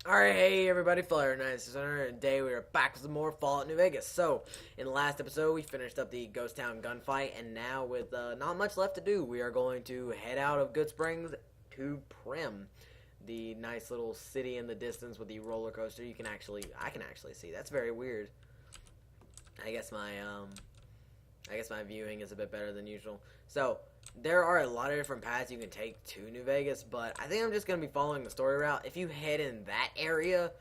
Alright, hey everybody, Flyer Nice Center, and today we are back with some more Fallout New Vegas. So, in the last episode, we finished up the Ghost Town gunfight, and now with not much left to do, we are going to head out of Goodsprings to Primm, the nice little city in the distance with the roller coaster. I can actually see. That's very weird. I guess my viewing is a bit better than usual. So, there are a lot of different paths you can take to New Vegas, but I think I'm just going to be following the story route. If you head in that area,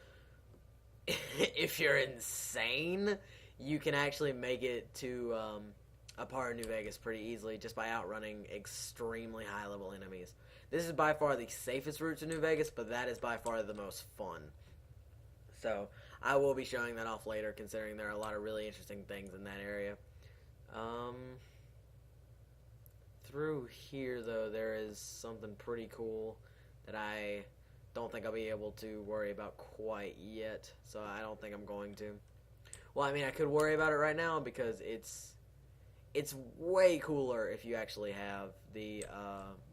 if you're insane, you can actually make it to a part of New Vegas pretty easily just by outrunning extremely high level enemies. This is by far the safest route to New Vegas, but that is by far the most fun. So, I will be showing that off later, considering there are a lot of really interesting things in that area. Um, Through here, though, there is something pretty cool that I don't think I'll be able to worry about quite yet, so I don't think I'm going to. Well, I mean, I could worry about it right now because it's way cooler if you actually have the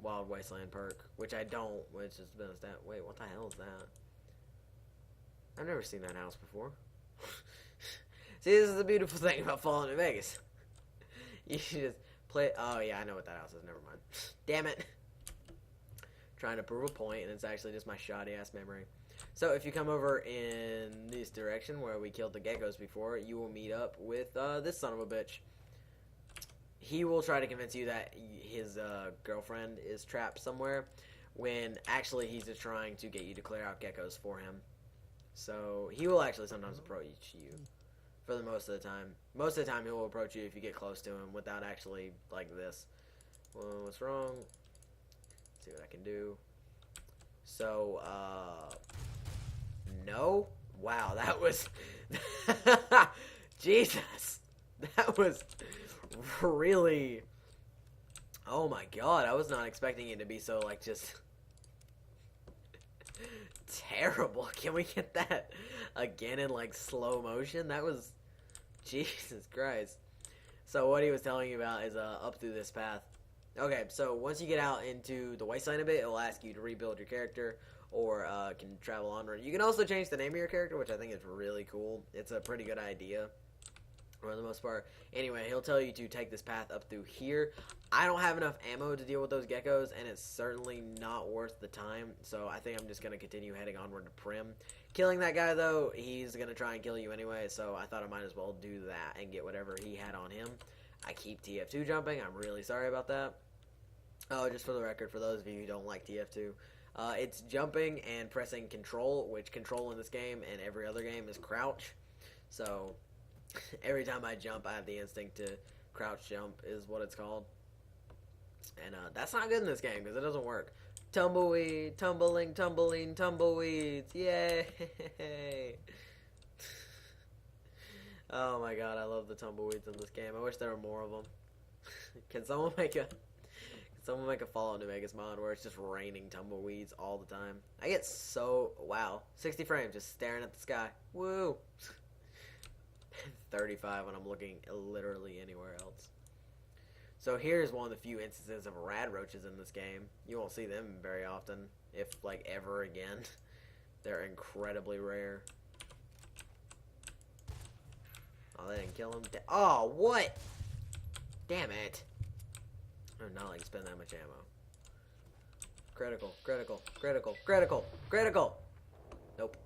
Wild Wasteland perk, which I don't, which has been a stat. Wait, what the hell is that? I've never seen that house before. See, this is the beautiful thing about Fallout New Vegas. You should just play. Oh, yeah, I know what that house is. Never mind. Damn it. Trying to prove a point, and it's actually just my shoddy ass memory. So, if you come over in this direction where we killed the geckos before, you will meet up with this son of a bitch. He will try to convince you that his girlfriend is trapped somewhere, when actually he's just trying to get you to clear out geckos for him. So, he will actually sometimes approach you. For the most of the time. Most of the time, he will approach you if you get close to him without actually, like this. Well, what's wrong? Let's see what I can do. So, no? Wow, that was... Jesus! That was really... Oh my god, I was not expecting it to be so, like, just... terrible. Can we get that again in, like, slow motion? That was... Jesus Christ. So what he was telling you about is up through this path. Okay, so once you get out into the wasteland a bit, it will ask you to rebuild your character or can travel onward. You can also change the name of your character, which I think is really cool. It's a pretty good idea for the most part. Anyway, he'll tell you to take this path up through here. I don't have enough ammo to deal with those geckos, and it's certainly not worth the time, so I think I'm just going to continue heading onward to Primm. Killing that guy, though, he's going to try and kill you anyway, so I thought I might as well do that and get whatever he had on him. I keep TF2 jumping. I'm really sorry about that. Oh, just for the record, for those of you who don't like TF2, it's jumping and pressing control, which control in this game and every other game is crouch. So every time I jump, I have the instinct to crouch jump is what it's called. And that's not good in this game because it doesn't work. Tumbleweed, tumbling, tumbling, tumbleweeds. Yay! Oh my god, I love the tumbleweeds in this game. I wish there were more of them. Can someone make a Fallout New Vegas mod where it's just raining tumbleweeds all the time? I get so... Wow. 60 frames just staring at the sky. Woo! 35 when I'm looking literally anywhere else. So here's one of the few instances of rad roaches in this game. You won't see them very often, if like ever again. They're incredibly rare. Oh, they didn't kill him. Oh, what? Damn it. I'm not like spend that much ammo. Critical, critical, critical, critical, critical. Nope.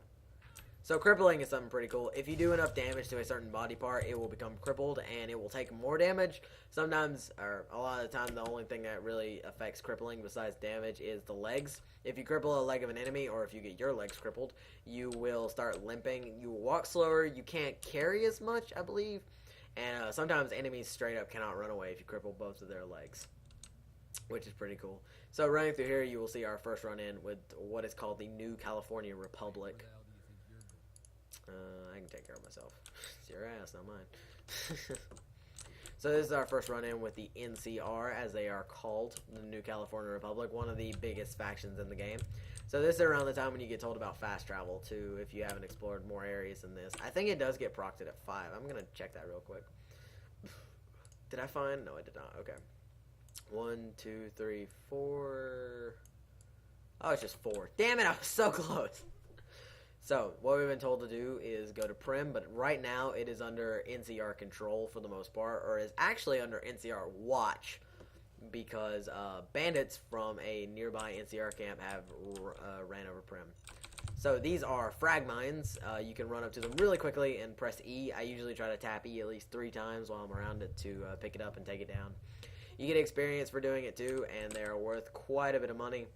So crippling is something pretty cool. If you do enough damage to a certain body part, it will become crippled and it will take more damage. Sometimes, or a lot of the time, the only thing that really affects crippling besides damage is the legs. If you cripple a leg of an enemy, or if you get your legs crippled, you will start limping. You will walk slower. You can't carry as much, I believe. And sometimes enemies straight up cannot run away if you cripple both of their legs, which is pretty cool. So running through here, you will see our first run-in with what is called the New California Republic. I can take care of myself. It's your ass, not mine. So this is our first run-in with the NCR, as they are called, the New California Republic, one of the biggest factions in the game. So this is around the time when you get told about fast travel, too, if you haven't explored more areas than this. I think it does get procced at 5. I'm going to check that real quick. Did I find? No, I did not. Okay. 1, 2, 3, 4. Oh, it's just 4. Damn it, I was so close. So, what we've been told to do is go to Primm, but right now it is under NCR control for the most part, or is actually under NCR watch, because bandits from a nearby NCR camp have ran over Primm. So these are frag mines. You can run up to them really quickly and press E. I usually try to tap E at least 3 times while I'm around it to pick it up and take it down. You get experience for doing it too, and they are worth quite a bit of money.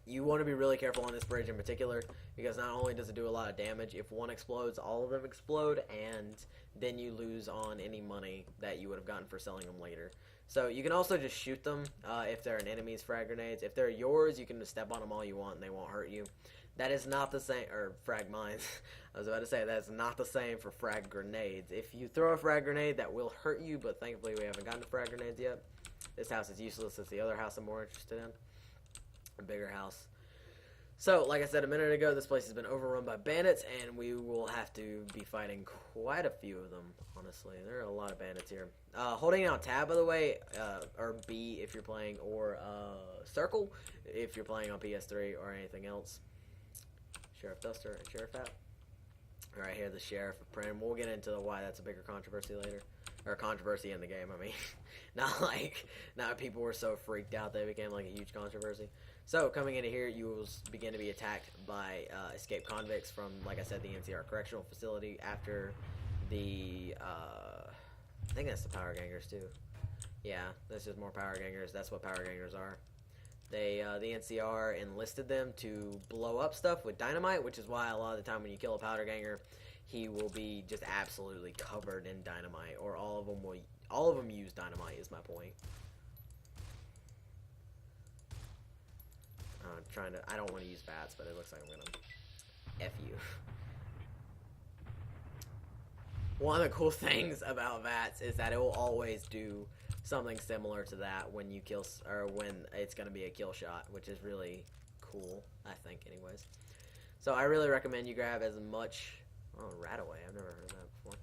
You want to be really careful on this bridge in particular, because not only does it do a lot of damage, if one explodes, all of them explode, and then you lose on any money that you would have gotten for selling them later. So you can also just shoot them if they're an enemy's frag grenades. If they're yours, you can just step on them all you want and they won't hurt you. That is not the same, or frag mines. I was about to say, that's not the same for frag grenades. If you throw a frag grenade, that will hurt you, but thankfully we haven't gotten to frag grenades yet. This house is useless. It's the other house I'm more interested in. A bigger house. So, like I said a minute ago, this place has been overrun by bandits, and we will have to be fighting quite a few of them, honestly. There are a lot of bandits here. Holding out tab, by the way, or B if you're playing, or circle if you're playing on PS3 or anything else. Sheriff Duster and Sheriff Hat. Right here, the Sheriff of Primm. We'll get into why that's a bigger controversy later. Or controversy in the game, I mean. Not people were so freaked out they became like a huge controversy. So, coming into here, you will begin to be attacked by escaped convicts from, like I said, the NCR Correctional Facility after the, I think that's the Power Gangers, too. Yeah, that's just more Power Gangers. That's what Power Gangers are. They, the NCR enlisted them to blow up stuff with dynamite, which is why a lot of the time when you kill a Powder Ganger, he will be just absolutely covered in dynamite, or all of them use dynamite, is my point. I don't want to use bats, but it looks like I'm gonna F you. One of the cool things about bats is that it will always do something similar to that when you kill, or when it's gonna be a kill shot, which is really cool, I think, anyways. So I really recommend you grab as much. Oh, Rataway, I've never heard of that before.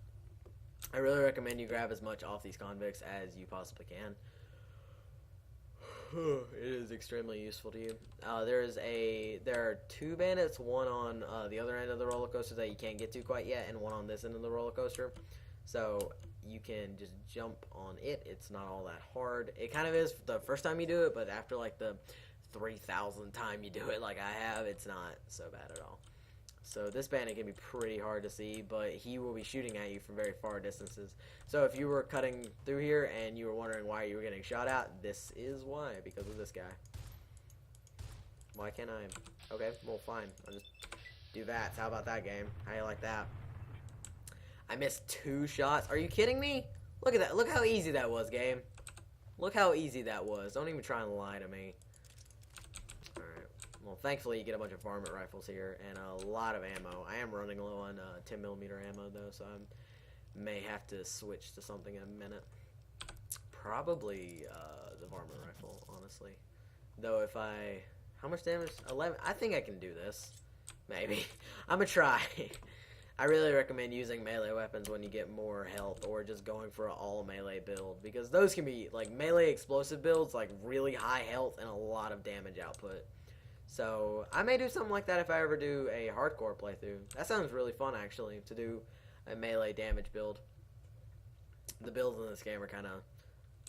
I really recommend you grab as much off these convicts as you possibly can. It is extremely useful to you. There are 2 bandits, one on the other end of the roller coaster that you can't get to quite yet, and one on this end of the roller coaster. So you can just jump on it. It's not all that hard. It kind of is the first time you do it, but after like the 3,000th time you do it like I have, it's not so bad at all. So this bandit can be pretty hard to see, but he will be shooting at you from very far distances. So if you were cutting through here and you were wondering why you were getting shot at, this is why, because of this guy. Why can't I? Okay, well fine. I'll just do that. How about that, game? How you like that? I missed 2 shots. Are you kidding me? Look at that. Look how easy that was, game. Look how easy that was. Don't even try and lie to me. Well, thankfully you get a bunch of varmint rifles here and a lot of ammo. I am running low on 10mm ammo though, so I may have to switch to something in a minute. Probably the varmint rifle, honestly. Though if how much damage? 11. I think I can do this. Maybe. I'm gonna try. I really recommend using melee weapons when you get more health, or just going for an all melee build, because those can be like melee explosive builds, like really high health and a lot of damage output. So I may do something like that if I ever do a hardcore playthrough. That sounds really fun, actually, to do a melee damage build. The builds in this game are kind of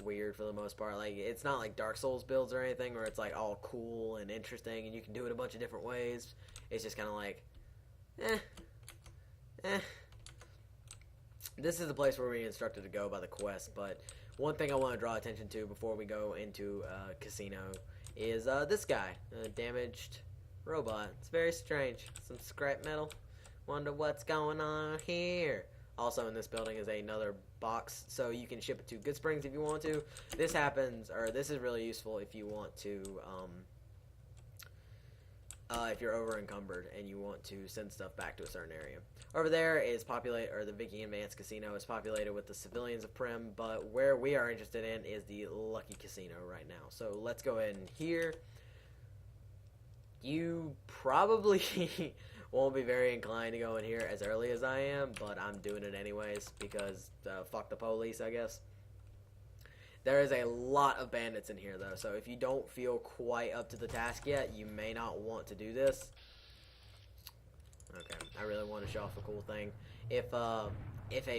weird for the most part. Like, it's not like Dark Souls builds or anything where it's like all cool and interesting and you can do it a bunch of different ways. It's just kind of like, This is the place where we're instructed to go by the quest, but one thing I want to draw attention to before we go into casino is this guy, a damaged robot. It's very strange. Some scrap metal. Wonder what's going on here. Also in this building is another box, so you can ship it to Goodsprings if you want to. This happens, or this is really useful if you want to, if you're over encumbered and you want to send stuff back to a certain area. Over there is the Viking Advanced Casino is populated with the civilians of Primm, but where we are interested in is the Lucky Casino right now. So let's go ahead and here. You probably won't be very inclined to go in here as early as I am, but I'm doing it anyways because fuck the police, I guess. There is a lot of bandits in here, though, so if you don't feel quite up to the task yet, you may not want to do this. Okay, I really want to show off a cool thing. If a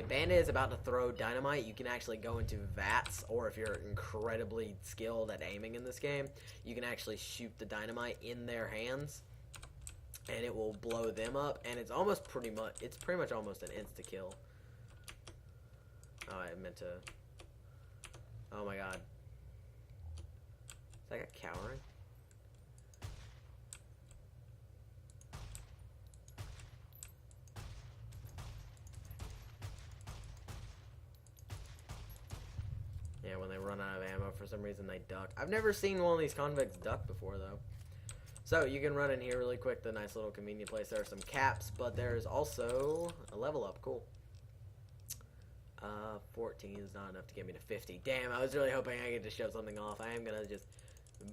bandit is about to throw dynamite, you can actually go into vats, or if you're incredibly skilled at aiming in this game, you can actually shoot the dynamite in their hands, and it will blow them up. And it's pretty much almost an insta kill. Oh, I meant to. Oh my god. Is that guy cowering? Yeah, when they run out of ammo, for some reason they duck. I've never seen one of these convicts duck before, though. So, you can run in here really quick, the nice little convenient place. There are some caps, but there's also a level up. Cool. 14 is not enough to get me to 50. Damn, I was really hoping I could just show something off. I am going to just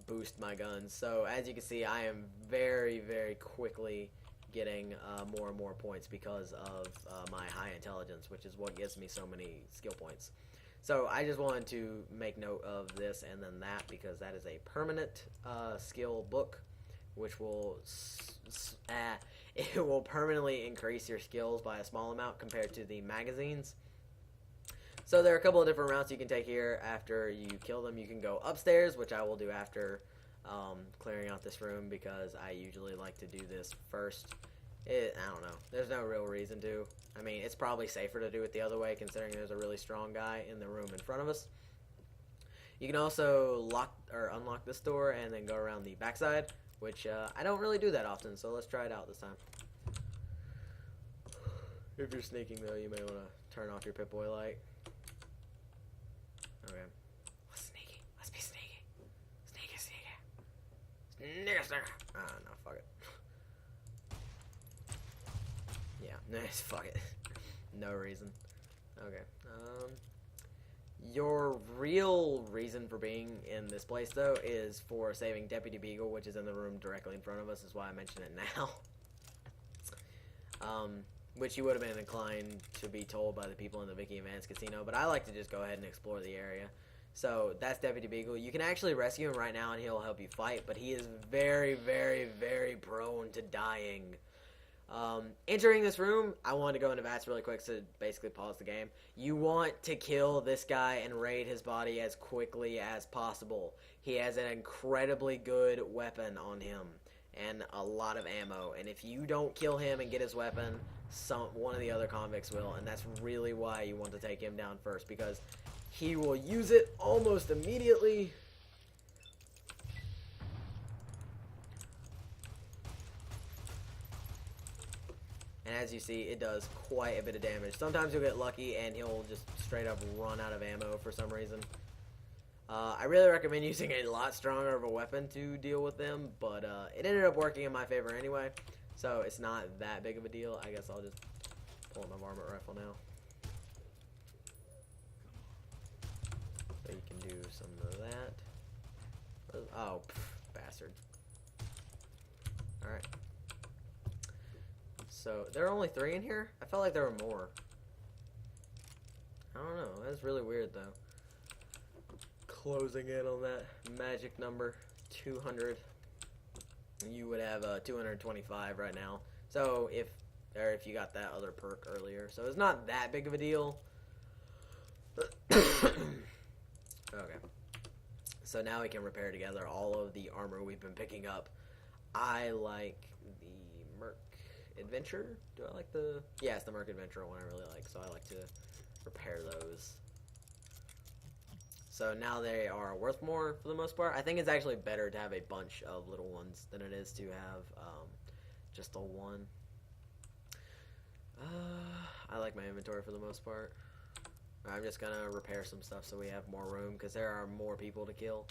boost my guns. So, as you can see, I am very, very quickly getting more and more points because of my high intelligence, which is what gives me so many skill points. So I just wanted to make note of this and then that, because that is a permanent skill book, which will it will permanently increase your skills by a small amount compared to the magazines. So there are a couple of different routes you can take here. After you kill them, you can go upstairs, which I will do after clearing out this room, because I usually like to do this first. I don't know. There's no real reason to. I mean, it's probably safer to do it the other way, considering there's a really strong guy in the room in front of us. You can also lock or unlock this door and then go around the backside, which I don't really do that often, so let's try it out this time. If you're sneaking, though, you may want to turn off your Pip-Boy light. Okay. Let's sneaky. Let's be sneaky. Sneaky, sneaky. Sneaky, sneaky. Ah, no, fuck it. Yeah, nice, fuck it. No reason. Okay. Your real reason for being in this place, though, is for saving Deputy Beagle, which is in the room directly in front of us, is why I mention it now. Which you would have been inclined to be told by the people in the Vicky and Vance Casino, but I like to just go ahead and explore the area. So, that's Deputy Beagle. You can actually rescue him right now, and he'll help you fight, but he is very, very, very prone to dying. Entering this room, I wanted to go into VATS really quick to basically pause the game. You want to kill this guy and raid his body as quickly as possible. He has an incredibly good weapon on him and a lot of ammo, and if you don't kill him and get his weapon, one of the other convicts will, and that's really why you want to take him down first, because he will use it almost immediately. And as you see, it does quite a bit of damage. Sometimes you'll get lucky and he'll just straight up run out of ammo for some reason. I really recommend using a lot stronger of a weapon to deal with them, but it ended up working in my favor anyway, so it's not that big of a deal. I guess I'll just pull out my varmint rifle now. So you can do some of that. Oh, bastard. Alright. So, there are only 3 in here? I felt like there were more. I don't know. That's really weird, though. Closing in on that magic number, 200. You would have 225 right now. So, if you got that other perk earlier. So, it's not that big of a deal. Okay. So, now we can repair together all of the armor we've been picking up. I like the Merc Adventure. Do I like the... Yeah, it's the Merc Adventure one I really like, so I like to repair those. So now they are worth more for the most part. I think it's actually better to have a bunch of little ones than it is to have just the one. I like my inventory for the most part. I'm just gonna repair some stuff so we have more room, because there are more people to kill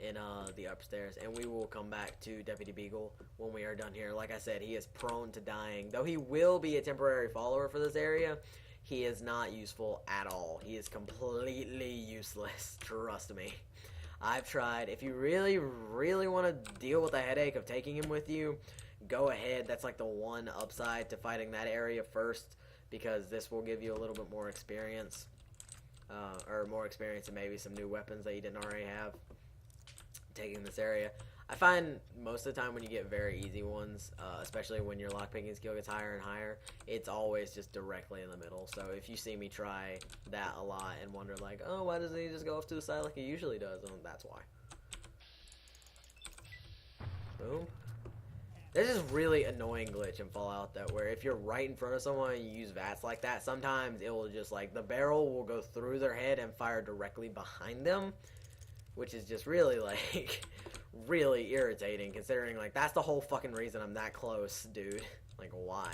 in the upstairs, and we will come back to Deputy Beagle when we are done here. Like I said, he is prone to dying. Though he will be a temporary follower for this area, he is not useful at all. He is completely useless, trust me. I've tried. If you really, really want to deal with the headache of taking him with you, go ahead. That's like the one upside to fighting that area first, because this will give you a little bit more experience. Or more experience and maybe some new weapons that you didn't already have taking this area. I find most of the time when you get very easy ones, especially when your lockpicking skill gets higher and higher, it's always just directly in the middle. So if you see me try that a lot and wonder like, oh, why doesn't he just go off to the side like he usually does? Well, that's why. Boom. There's this really annoying glitch in Fallout though, where if you're right in front of someone and you use VATS like that, sometimes it will just like, the barrel will go through their head and fire directly behind them, which is just really like, really irritating considering like, that's the whole fucking reason I'm that close, dude. Like, why?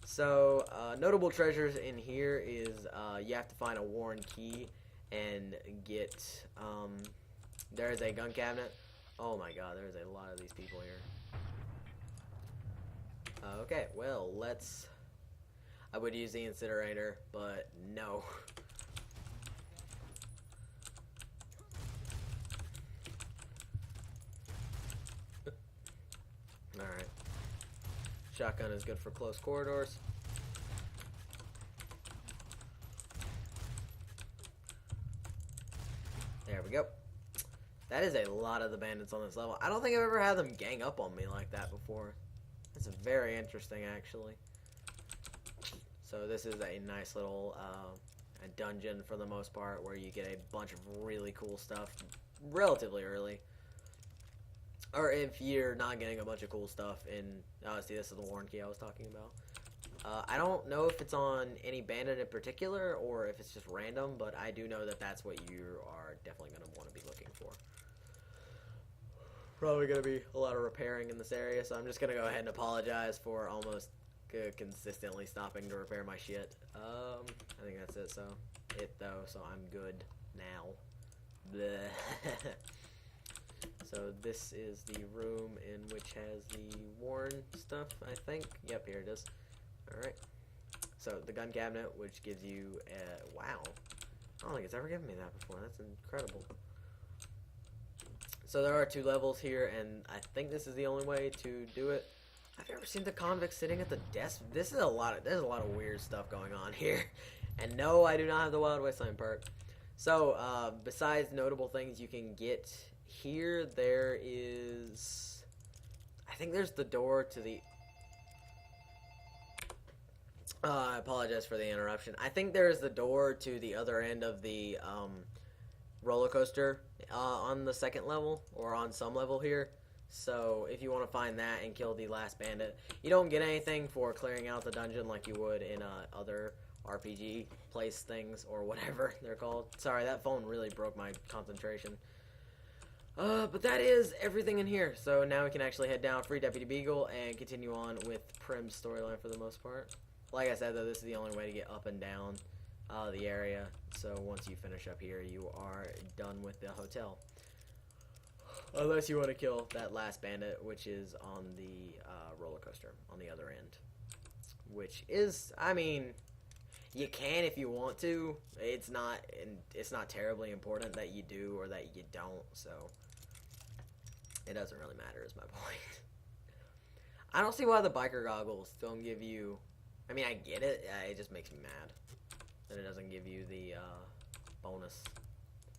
So, notable treasures in here is, you have to find a worn key and get, there's a gun cabinet. Oh my god, there's a lot of these people here. Okay, well, I would use the incinerator, but no. Alright. Shotgun is good for close corridors. There we go. That is a lot of the bandits on this level. I don't think I've ever had them gang up on me like that before. That's very interesting, actually. So this is a nice little a dungeon for the most part, where you get a bunch of really cool stuff relatively early. Or if you're not getting a bunch of cool stuff in... Oh, see, this is the worn key I was talking about. I don't know if it's on any bandit in particular, or if it's just random, but I do know that that's what you are definitely going to want to be looking for. Probably going to be a lot of repairing in this area, so I'm just going to go ahead and apologize for almost consistently stopping to repair my shit. I think that's it, so I'm good now. Bleh. So this is the room in which has the worn stuff, I think. Yep, here it is. Alright. So the gun cabinet, which gives you wow. I don't think it's ever given me that before. That's incredible. So there are 2 levels here, and I think this is the only way to do it. I've never seen the convict sitting at the desk. There's a lot of weird stuff going on here. And no, I do not have the Wild Wasteland perk. So, besides notable things you can get here, there is... I think there's the door to the... I apologize for the interruption. I think there's the door to the other end of the roller coaster on the 2nd level, or on some level here. So if you want to find that and kill the last bandit, you don't get anything for clearing out the dungeon like you would in other RPG place things, or whatever they're called. Sorry, that phone really broke my concentration. But that is everything in here. So now we can actually head down, free Deputy Beagle, and continue on with Primm's storyline for the most part. Like I said, though, this is the only way to get up and down the area. So once you finish up here, you are done with the hotel. Unless you want to kill that last bandit, which is on the roller coaster on the other end. Which is, I mean, you can if you want to. It's not terribly important that you do or that you don't. So it doesn't really matter, is my point. I don't see why the biker goggles don't give you... I mean, I get it. It just makes me mad that it doesn't give you the bonus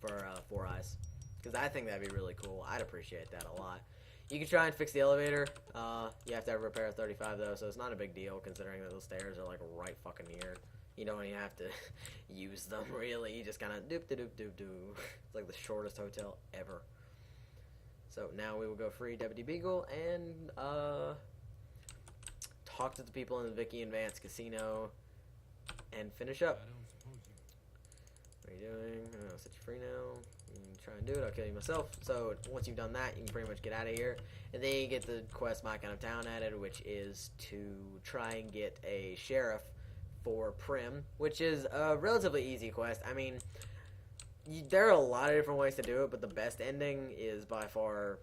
for 4 eyes. Because I think that'd be really cool. I'd appreciate that a lot. You can try and fix the elevator. You have to have repair 35 though, so it's not a big deal considering that those stairs are like right fucking here. You don't even have to use them really. You just kind of doop doop doop doop. It's like the shortest hotel ever. So now we will go free Deputy Beagle and talk to the people in the Vicky and Vance Casino and finish up. What are you doing? I'll set you free now. You can try and do it. I'll kill you myself. So once you've done that, you can pretty much get out of here. And then you get the quest My Kind of Town added, which is to try and get a sheriff for Primm, which is a relatively easy quest. I mean, there are a lot of different ways to do it, but the best ending is by far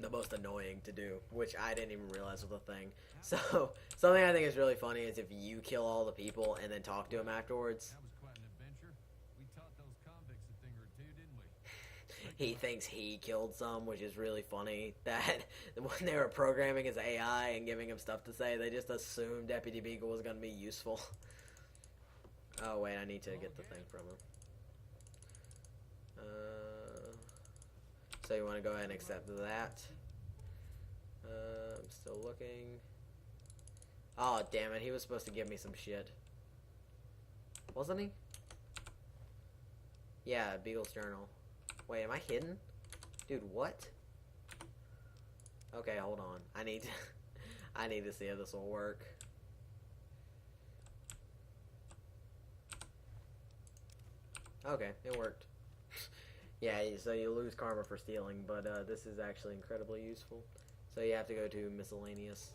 the most annoying to do, which I didn't even realize was a thing. So something I think is really funny is if you kill all the people and then talk to them afterwards. He thinks he killed some, which is really funny. That when they were programming his AI and giving him stuff to say, they just assumed Deputy Beagle was going to be useful. Oh, wait, I need to get the thing from him. So you want to go ahead and accept that. I'm still looking. Oh, damn it. He was supposed to give me some shit. Wasn't he? Yeah, Beagle's journal. Wait, am I hidden? Dude, what? Okay, hold on. I need to I need to see if this will work. Okay, it worked. Yeah, so you lose karma for stealing, but this is actually incredibly useful. So you have to go to miscellaneous,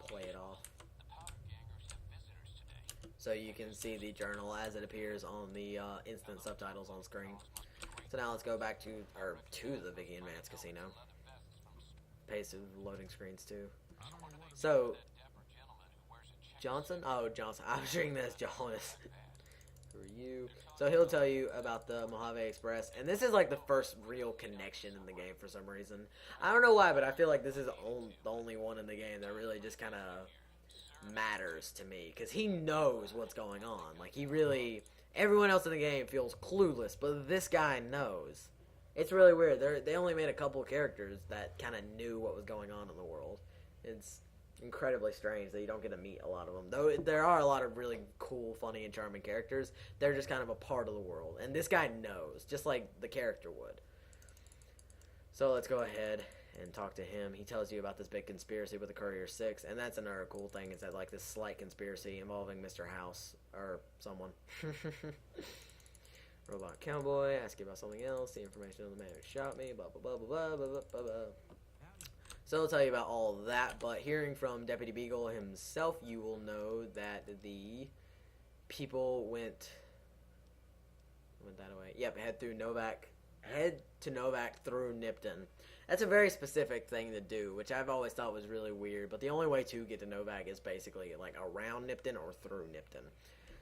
play it off. So you can see the journal as it appears on the instant subtitles on screen. So now let's go back to the Vicky and Matt's casino. Pace of loading screens too. So Johnson? Oh, Johnson. I was reading this, Jonas. Who are you? So he'll tell you about the Mojave Express, and this is like the first real connection in the game for some reason. I don't know why, but I feel like this is the only one in the game that really just kind of matters to me, because he knows what's going on. Like, he really... Everyone else in the game feels clueless, but this guy knows. It's really weird. They only made a couple characters that kind of knew what was going on in the world. It's incredibly strange that you don't get to meet a lot of them. Though there are a lot of really cool, funny, and charming characters. They're just kind of a part of the world. And this guy knows, just like the character would. So let's go ahead and talk to him. He tells you about this big conspiracy with the Courier 6. And that's another cool thing, is that like this slight conspiracy involving Mr. House. Or someone. Robot Cowboy, ask you about something else, the information on the man who shot me, blah, blah, blah, blah, blah, blah, blah, blah. So I'll tell you about all of that, but hearing from Deputy Beagle himself, you will know that the people went that way. Yep, head to Novak through Nipton. That's a very specific thing to do, which I've always thought was really weird, but the only way to get to Novak is basically like around Nipton or through Nipton.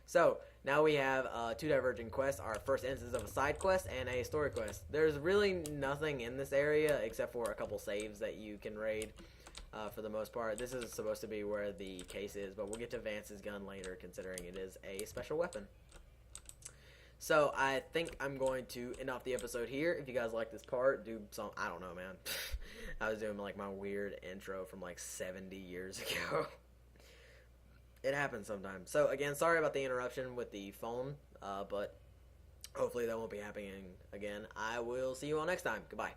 So, now we have two divergent quests, our first instance of a side quest and a story quest. There's really nothing in this area except for a couple saves that you can raid for the most part. This is supposed to be where the case is, but we'll get to Vance's gun later considering it is a special weapon. So, I think I'm going to end off the episode here. If you guys like this part, do some, I don't know, man. I was doing like my weird intro from like 70 years ago. It happens sometimes. So, again, sorry about the interruption with the phone, but hopefully that won't be happening again. I will see you all next time. Goodbye.